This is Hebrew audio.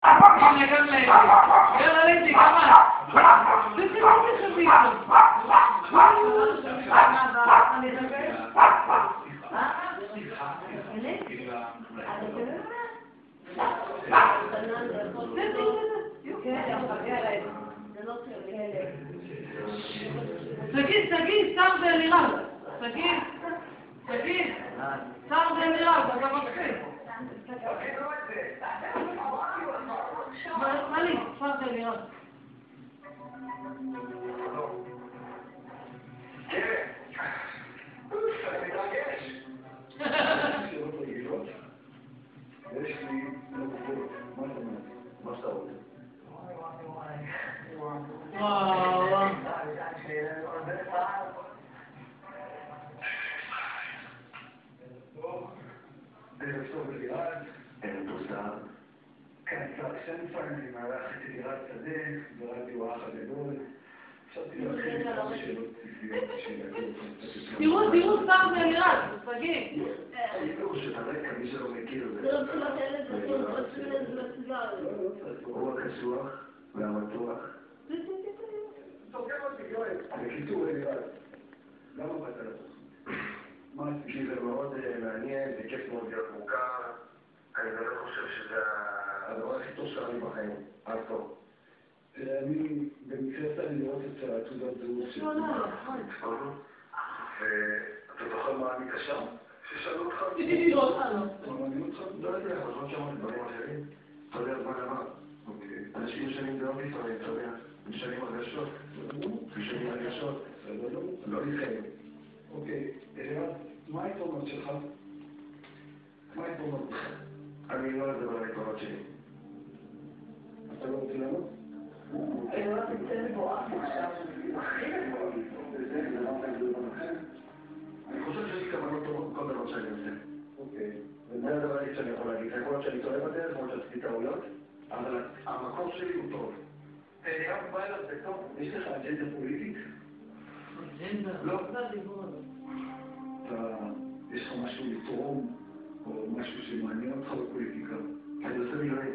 הנה, גם ליידי. יאללה, ליידי, כמה? זה חביב. תגיד, שר זה לירז. תגיד, שר זה לירז, אתה מתחיל. מה לי? שר זה לירז. יש לי נקודות, מה זאת אומרת? מה שאתה רוצה? וואו. ערב טוב ללירז. ערב טוב סער. כאן סער שנפן, אני מארח את לירז שדה, ברדיו האח הגדול. חשבתי להתחיל כמה שאלות בסיסיות של תראו סער זה לירז, תגיד. תראו שתרקע, מי שלא מכיר זה. הוא הקשוח והמתוח. בקיצור, לירז, למה באת לפה? כי זה מאוד מעניין, זה כיף מאוד להיות מוכר. אני באמת חושב שזה הדבר הכי טוב שלנו בחיים, עד טוב. אני במקרה יצא לי לראות את התעודת זהות שלי. ואתה זוכר מה אני קשה? ששאלו אותך? מעניין אותך? לא יודע, אבל לא שמעתי דברים אחרים. אתה יודע, מה אמר? אנשים משנים דעות לפעמים, אתה יודע, משנים הרגשות. לא להתחייב. אוקיי, לירז, מה העיתונות שלך? מה העיתונות שלך? אני לא אדבר על העיתונות שלי. אתה לא רוצה לענות? אני לא רוצה לבואה עכשיו. אני חושב שיש לי כוונות טובות בכל דבר שאני עושה. אוקיי. וזה הדבר היחיד שאני יכול להגיד. יכול להיות שאני טועה בדרך, כמו שעשיתי טעויות, אבל המקום שלי הוא טוב. אני רק בא אליו בטוב. יש לך אג'נדה פוליטית? אג'נדה? לא. יש לך משהו לתרום, או משהו שמעניין אותך בפוליטיקה? אני עושה מילואים.